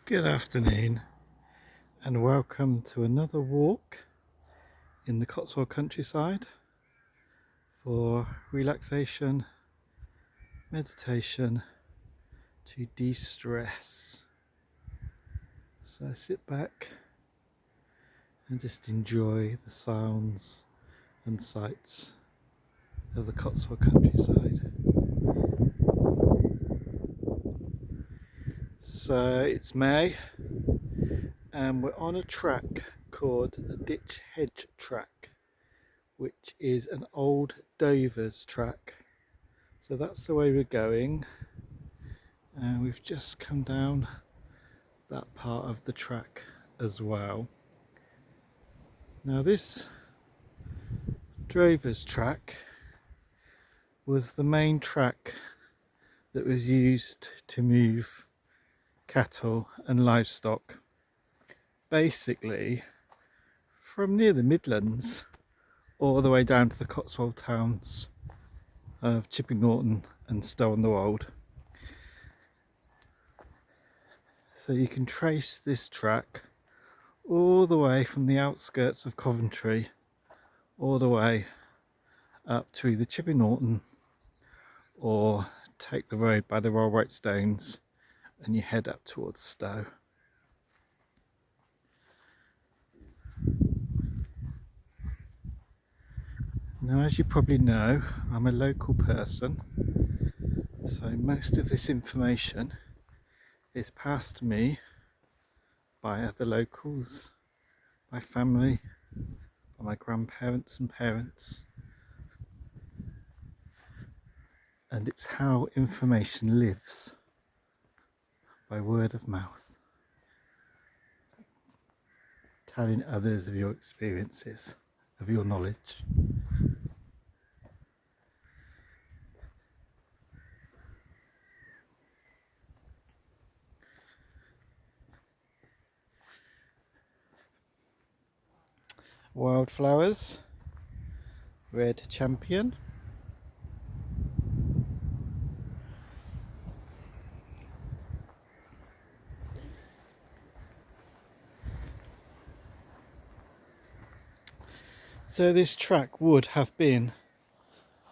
Good afternoon and welcome to another walk in the Cotswold countryside for relaxation, meditation, to de-stress. So sit back and just enjoy the sounds and sights of the Cotswold countryside. So it's May and we're on a track called the Ditch Hedge Track, which is an old Dover's track. So that's the way we're going, and we've just come down that part of the track as well. Now this Drover's track was the main track that was used to move cattle and livestock, basically from near the Midlands all the way down to the Cotswold towns of Chipping Norton and Stow-on-the-Wold. So you can trace this track all the way from the outskirts of Coventry all the way up to either Chipping Norton or take the road by the railway stones and you head up towards Stow. Now, as you probably know, I'm a local person, so most of this information is passed to me by other locals, my family, by my grandparents and parents, and it's how information lives, by word of mouth, telling others of your experiences, of your knowledge. Wildflowers, red champion, so this track would have been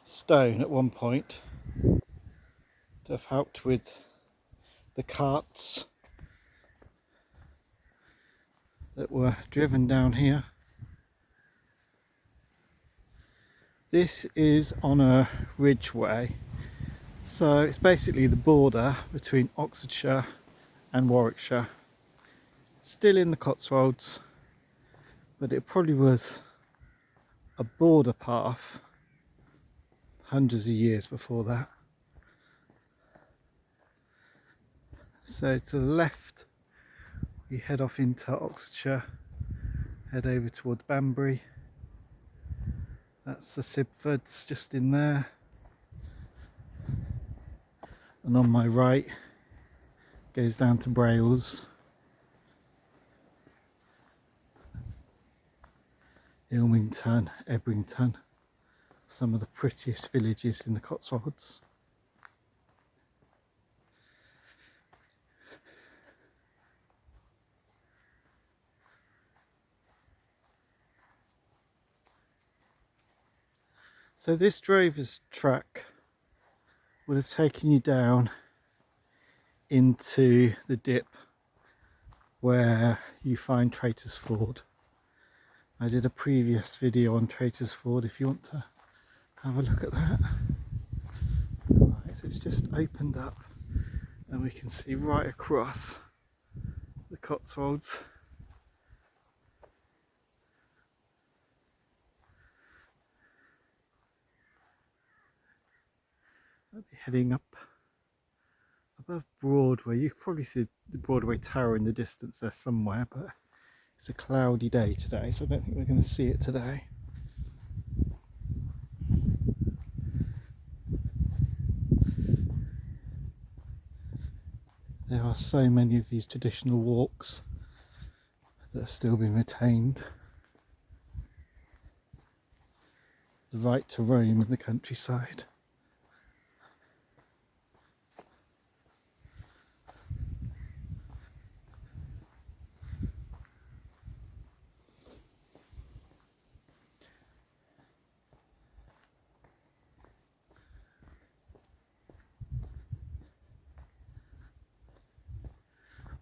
stone at one point to have helped with the carts that were driven down here. This is on a ridgeway, so it's basically the border between Oxfordshire and Warwickshire, still in the Cotswolds, but it probably was a border path hundreds of years before that. So to the left we head off into Oxfordshire, head over towards Banbury. That's the Sibfords just in there, and on my right goes down to Brailes, Ilmington, Ebrington, some of the prettiest villages in the Cotswolds. So this drover's track would have taken you down into the dip where you find Traitor's Ford. I did a previous video on Traitor's Ford if you want to have a look at that. Right, so it's just opened up and we can see right across the Cotswolds. I'll be heading up above Broadway. You can probably see the Broadway Tower in the distance there somewhere, but it's a cloudy day today, so I don't think we're going to see it today. There are so many of these traditional walks that are still being retained. The right to roam in the countryside.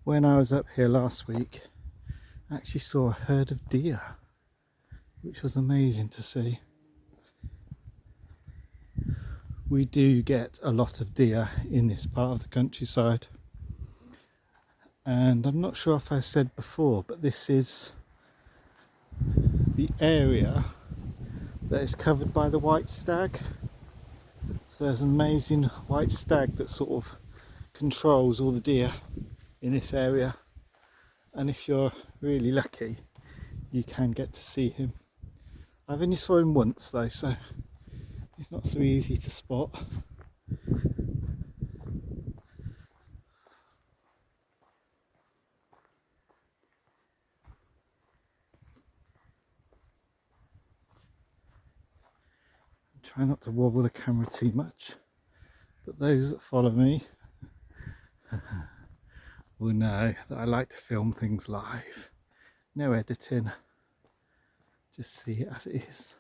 When I was up here last week, I actually saw a herd of deer, which was amazing to see. We do get a lot of deer in this part of the countryside, and I'm not sure if I said before, but this is the area that is covered by the white stag. So there's an amazing white stag that sort of controls all the deer in this area, and if you're really lucky you can get to see him. I've only saw him once though, so he's not so easy to spot. Try not to wobble the camera too much, but those that follow me will know that I like to film things live. No editing, just see it as it is.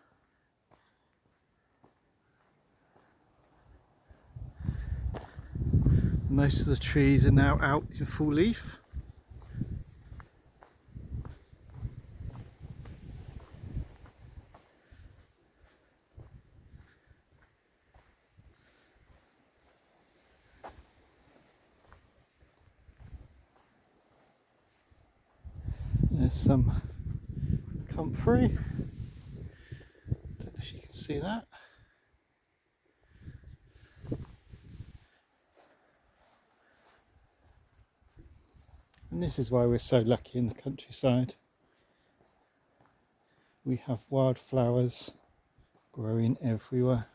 Most of the trees are now out in full leaf. There's some comfrey. Don't know if you can see that. And this is why we're so lucky in the countryside. We have wildflowers growing everywhere.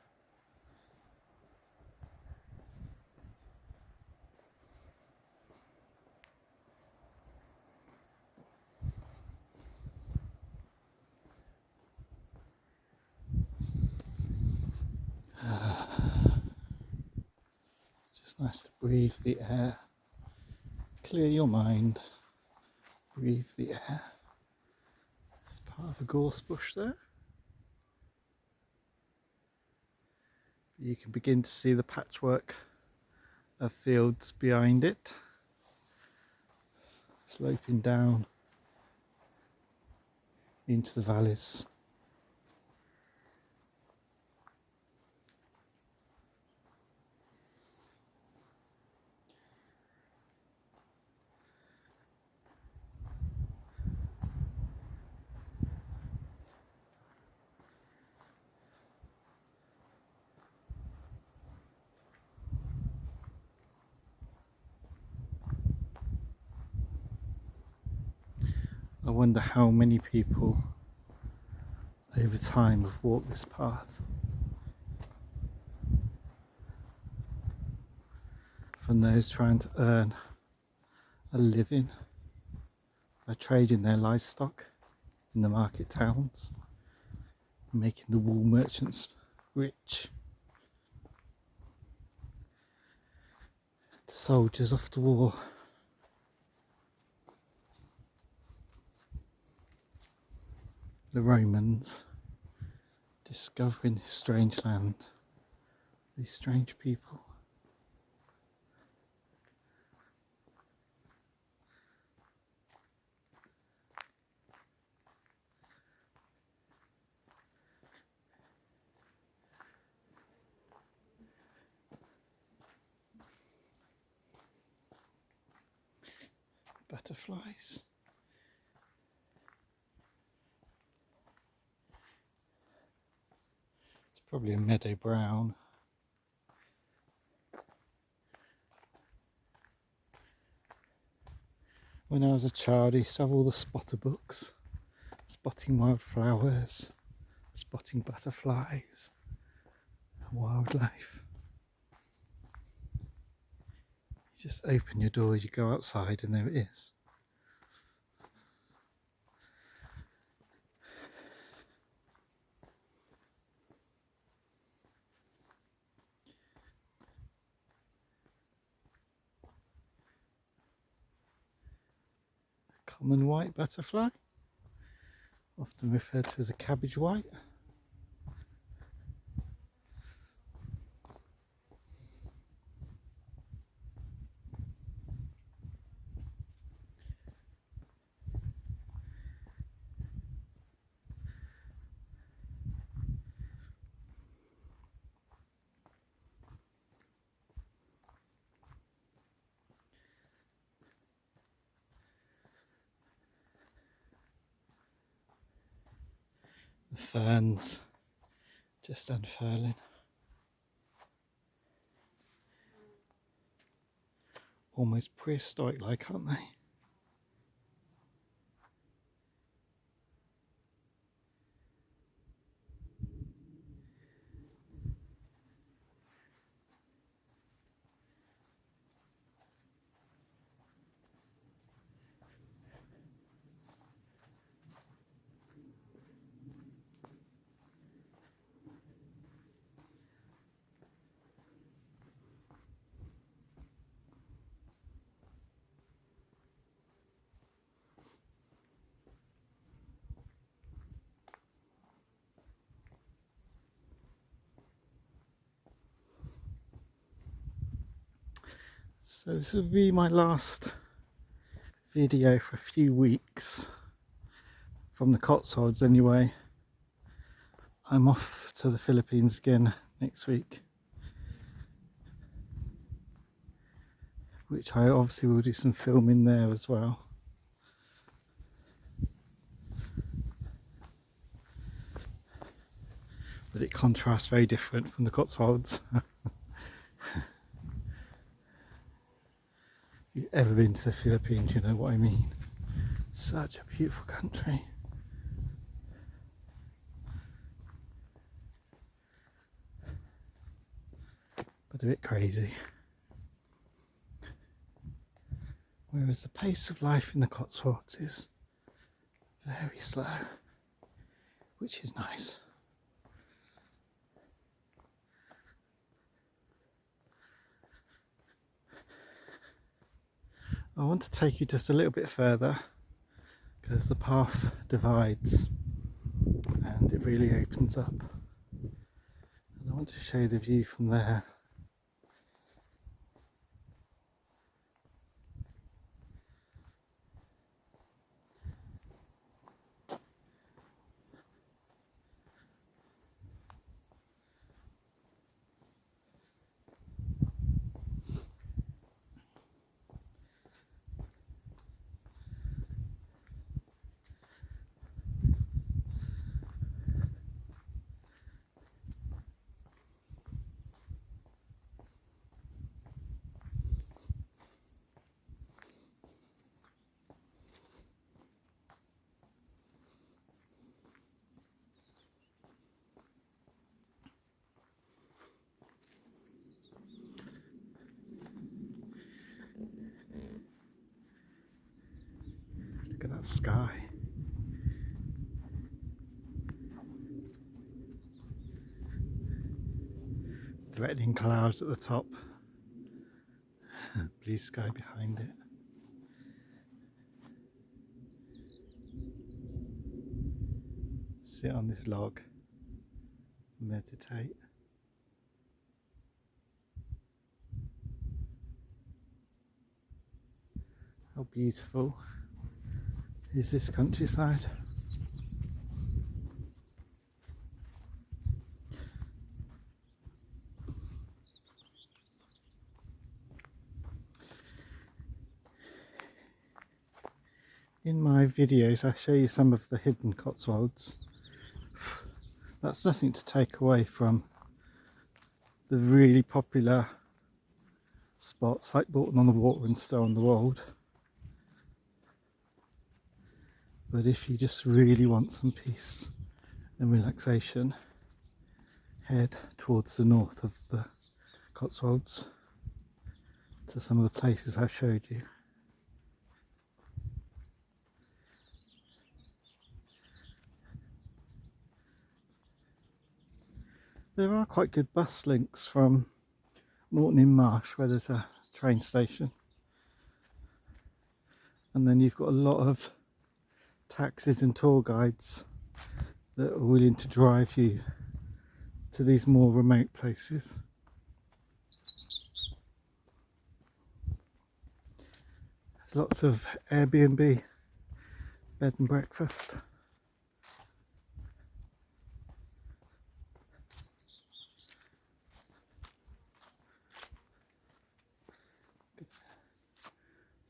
It's just nice to breathe the air, clear your mind, breathe the air. There's part of a gorse bush there. You can begin to see the patchwork of fields behind it, sloping down into the valleys. I wonder how many people over time have walked this path. From those trying to earn a living by trading their livestock in the market towns, making the wool merchants rich, to soldiers off to war. The Romans discovering this strange land, these strange people. Butterflies. It's probably a meadow brown. When I was a child, I used to have all the spotter books, spotting wildflowers, spotting butterflies, wildlife. You just open your door, you go outside, and there it is. Common white butterfly, often referred to as a cabbage white. The ferns just unfurling. Almost prehistoric like, aren't they? So this will be my last video for a few weeks from the Cotswolds anyway. I'm off to the Philippines again next week, which I obviously will do some filming there as well. But it contrasts very different from the Cotswolds. If you've ever been to the Philippines, you know what I mean. Such a beautiful country. But a bit crazy. Whereas the pace of life in the Cotswolds is very slow, which is nice. I want to take you just a little bit further because the path divides and it really opens up. And I want to show you the view from there. Look at that sky. Threatening clouds at the top. Blue sky behind it. Sit on this log, meditate. How beautiful is this countryside? In my videos I show you some of the hidden Cotswolds. That's nothing to take away from the really popular spots like Bolton on the Water and Stow on the Wold. But if you just really want some peace and relaxation, head towards the north of the Cotswolds to some of the places I've showed you. There are quite good bus links from Morton in Marsh, where there's a train station, and then you've got a lot of taxis and tour guides that are willing to drive you to these more remote places. There's lots of Airbnb, bed and breakfast.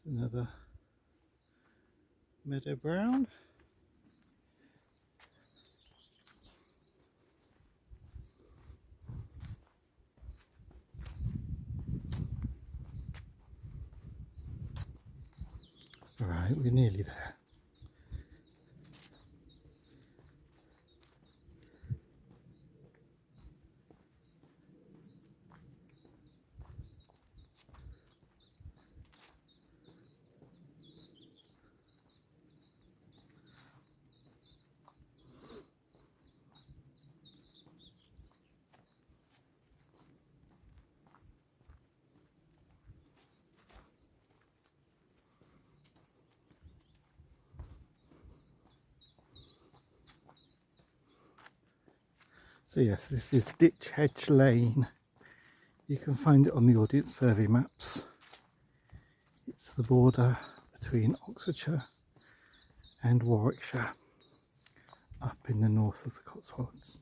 Another meadow brown. Right, we're nearly there. So yes, this is Ditch Hedge Lane. You can find it on the Audience Survey maps. It's the border between Oxfordshire and Warwickshire, up in the north of the Cotswolds.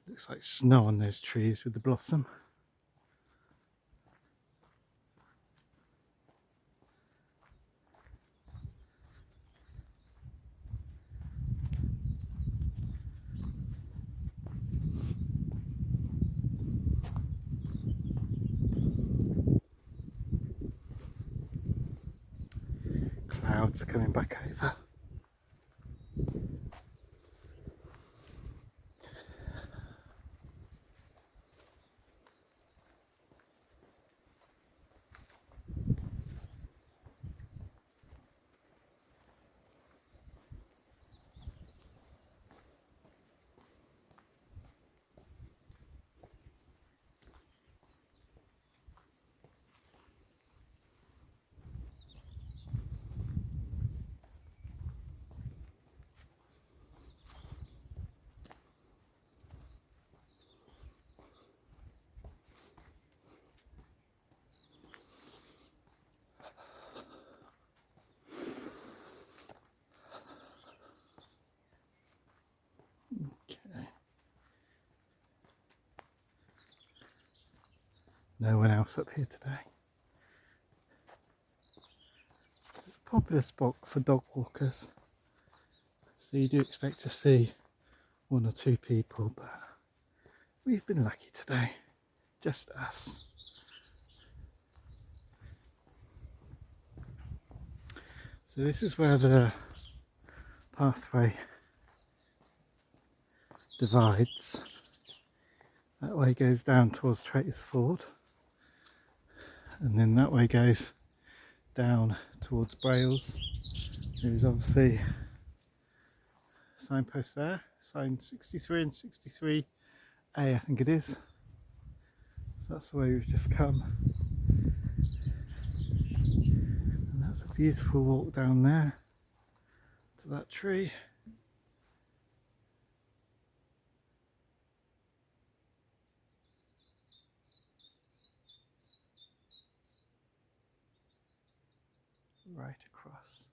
Looks like snow on those trees with the blossom. Clouds are coming back over. Okay. No one else up here today. It's a popular spot for dog walkers, so you do expect to see one or two people, but we've been lucky today, just us. So this is where the pathway divides. That way goes down towards Traitors Ford, and then that way goes down towards Brailes. There is obviously a signpost there, sign 63 and 63A I think it is. So that's the way we've just come. And that's a beautiful walk down there to that tree. Right across.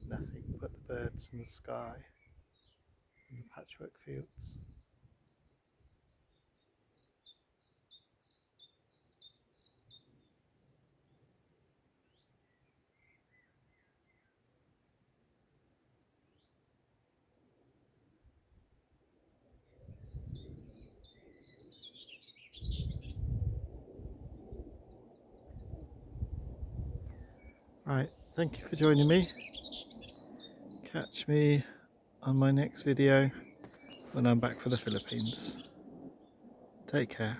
Nothing but the birds and the sky and the patchwork fields. Right, thank you for joining me. Catch me on my next video when I'm back for the Philippines. Take care.